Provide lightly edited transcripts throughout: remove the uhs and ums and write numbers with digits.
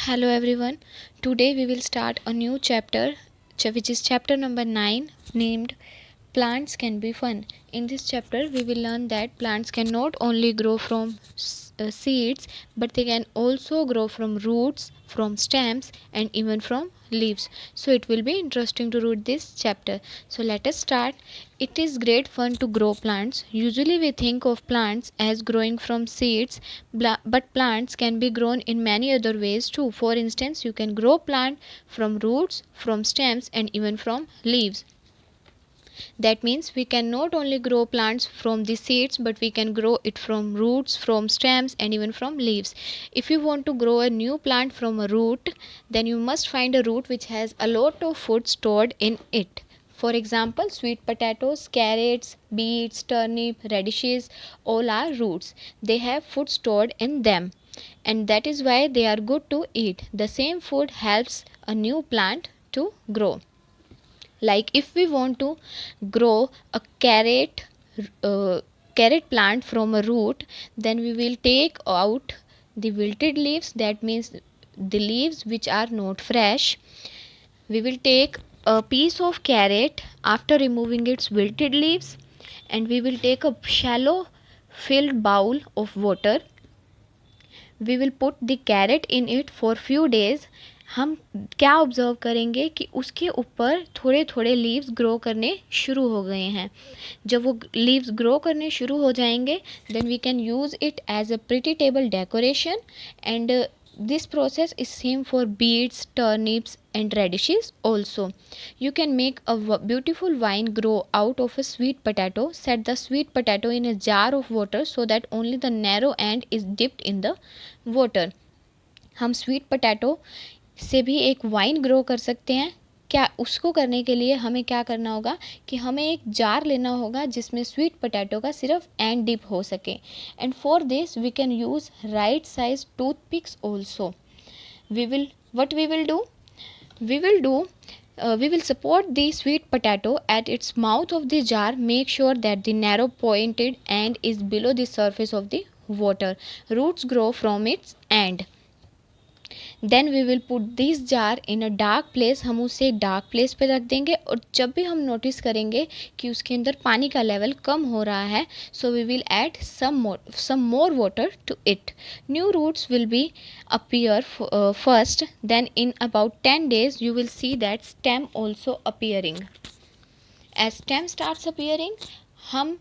Hello everyone. Today we will start a new chapter which is chapter number 9 named Plants Can Be Fun. In this chapter we will learn that plants can not only grow from seeds but they can also grow from roots, from stems and even from leaves. So it will be interesting to read this chapter. So let us start. It is great fun to grow plants. Usually we think of plants as growing from seeds, but plants can be grown in many other ways too. For instance, you can grow plant from roots, from stems and even from leaves. That means we can not only grow plants from the seeds but we can grow it from roots, from stems and even from leaves. If you want to grow a new plant from a root, then you must find a root which has a lot of food stored in it. For example, sweet potatoes, carrots, beets, turnip, radishes, all are roots. They have food stored in them, and that is why they are good to eat. The same food helps a new plant to grow. Like if we want to grow a uh, carrot plant from a root, then we will take out the wilted leaves, that means the leaves which are not fresh. We will take a piece of carrot after removing its wilted leaves, and we will take a shallow filled bowl of water. We will put the carrot in it for few days. हम क्या observe करेंगे कि उसके ऊपर थोड़े थोड़े leaves grow करने शुरू हो गए हैं. जब वो लीव्स ग्रो करने शुरू हो जाएंगे, then we can use it as a pretty table decoration. And this process is same for beets, turnips and radishes also. You can make a beautiful vine grow out of a sweet potato. Set the sweet potato in a jar of water so that only the narrow end is dipped in the water. हम sweet potato से भी एक wine grow कर सकते हैं. क्या उसको करने के लिए हमें क्या करना होगा कि हमें एक जार लेना होगा जिसमें स्वीट पोटैटो का सिर्फ एंड डिप हो सके. And for this we can use right size toothpicks also. We will do, we will support the sweet potato at its mouth of the jar. Make sure that the narrow pointed end is below the surface of the water. Roots grow from its end. Then we will put this jar in a dark place. हम उसे dark place पे रख देंगे, और जब भी हम notice करेंगे कि उसके अंदर पानी का लेवल कम हो रहा है, so we will add some more water to it. New roots will be appear first, then in about 10 days you will see that stem also appearing. As stem starts appearing, हम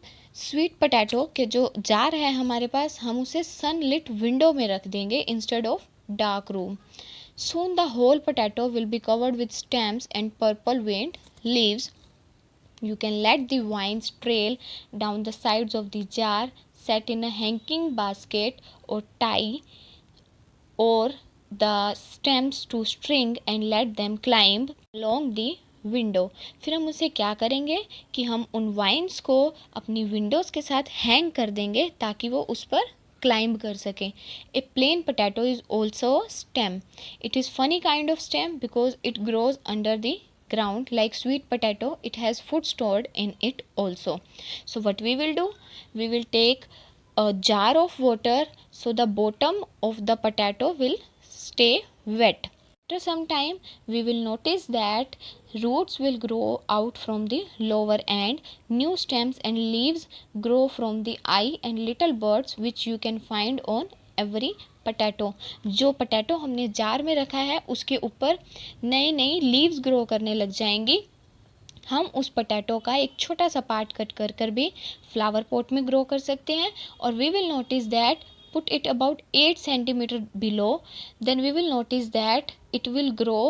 sweet potato के जो jar है हमारे पास, हम उसे sunlit window में रख देंगे instead of dark room. Soon the whole potato will be covered with stems and purple veined leaves. You can let the vines trail down the sides of the jar, set in a hanging basket, or tie or the stems to string and let them climb along the window. फिर हम उसे क्या करेंगे कि हम उन wines को अपनी विंडोज़ के साथ हैंग कर देंगे ताकि वो उस पर क्लाइंब कर सकें. A plain potato is also stem. It is funny kind of stem because it grows under the ground. Like sweet potato, it has food stored in it also. So what we will do, we will take a jar of water so the bottom of the potato will stay wet. After some time we will notice that roots will grow out from the lower end. New stems and leaves grow from the eye and little buds which you can find on every potato. जो potato हमने jar में रखा है उसके ऊपर नई नई leaves grow करने लग जाएंगी. हम उस पोटैटो का एक छोटा सा पार्ट कट कर कर भी फ्लावर पॉट में ग्रो कर सकते हैं. और we will notice that put it about 8 centimeter below, then we will notice that it will grow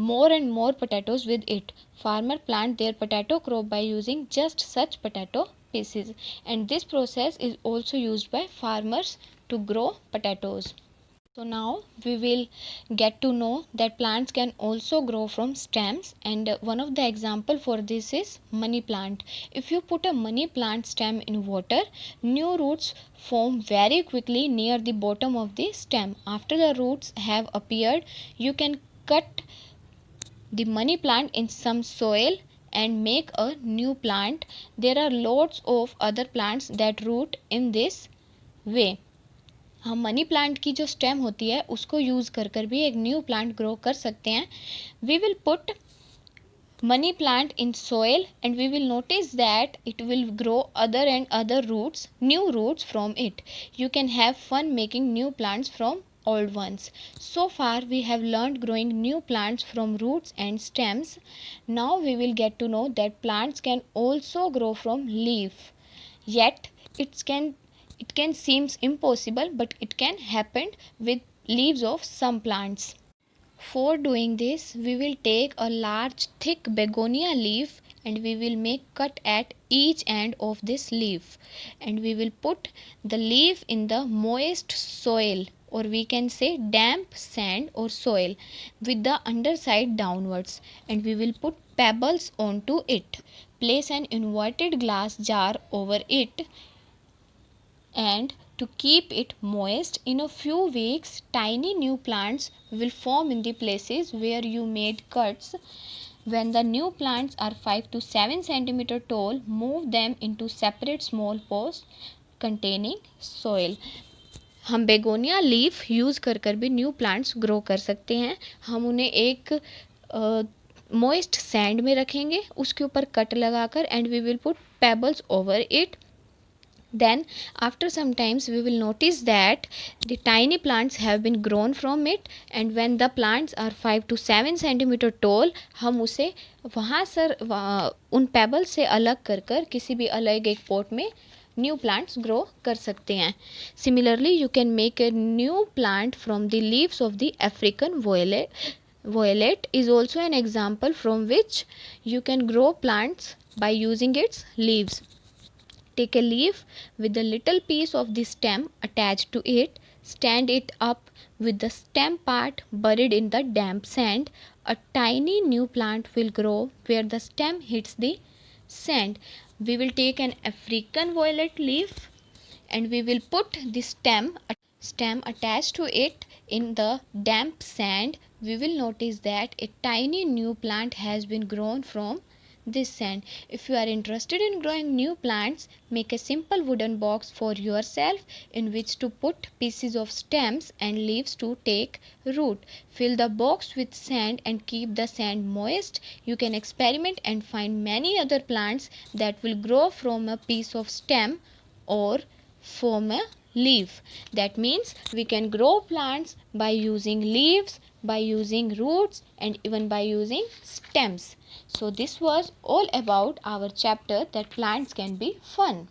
more and more potatoes with it. Farmer plant their potato crop by using just such potato pieces, and this process is also used by farmers to grow potatoes. So now we will get to know that plants can also grow from stems, and one of the example for this is money plant. If you put a money plant stem in water, new roots form very quickly near the bottom of the stem. After the roots have appeared, you can cut the money plant in some soil and make a new plant. There are lots of other plants that root in this way. हम money plant की जो stem होती है उसको use कर कर भी एक न्यू प्लांट ग्रो कर सकते हैं. We will put money plant in soil and we will notice that it will grow other roots, new roots from it. You can have fun making new plants from old ones. So far we have learned growing new plants from roots and stems. Now we will get to know that plants can also grow from leaf. Yet it can seems impossible, but it can happen with leaves of some plants. For doing this, we will take a large thick begonia leaf and we will make cut at each end of this leaf, and we will put the leaf in the moist soil, or we can say damp sand or soil, with the underside downwards, and we will put pebbles onto it. Place an inverted glass jar over it, and to keep it moist, in a few weeks tiny new plants will form in the places where you made cuts. When the new plants are 5 to 7 centimeter tall, move them into separate small pots containing soil. हम begonia leaf use कर कर भी new plants grow कर सकते हैं. हम उन्हें एक मोइस्ट सैंड में रखेंगे, उसके ऊपर कट लगाकर, and we will put pebbles over it. Then after some times we will notice that the tiny plants have been grown from it, and when the plants are 5 to 7 centimeter tall, हम उसे वहाँ sir उन pebbles से अलग कर कर किसी भी अलग एक पॉट में न्यू प्लांट्स ग्रो कर सकते हैं. Similarly, you can make a new plant from the leaves of the African violet. Violet is also an example from which you can grow plants by using its leaves. Take a leaf with a little piece of the stem attached to it, stand it up with the stem part buried in the damp sand. A tiny new plant will grow where the stem hits the sand. We will take an African violet leaf and we will put the stem attached to it in the damp sand. We will notice that a tiny new plant has been grown from this sand. If you are interested in growing new plants, make a simple wooden box for yourself in which to put pieces of stems and leaves to take root. Fill the box with sand and keep the sand moist. You can experiment and find many other plants that will grow from a piece of stem or from a leaf. That means we can grow plants by using leaves, by using roots, and even by using stems. So this was all about our chapter that plants can be fun.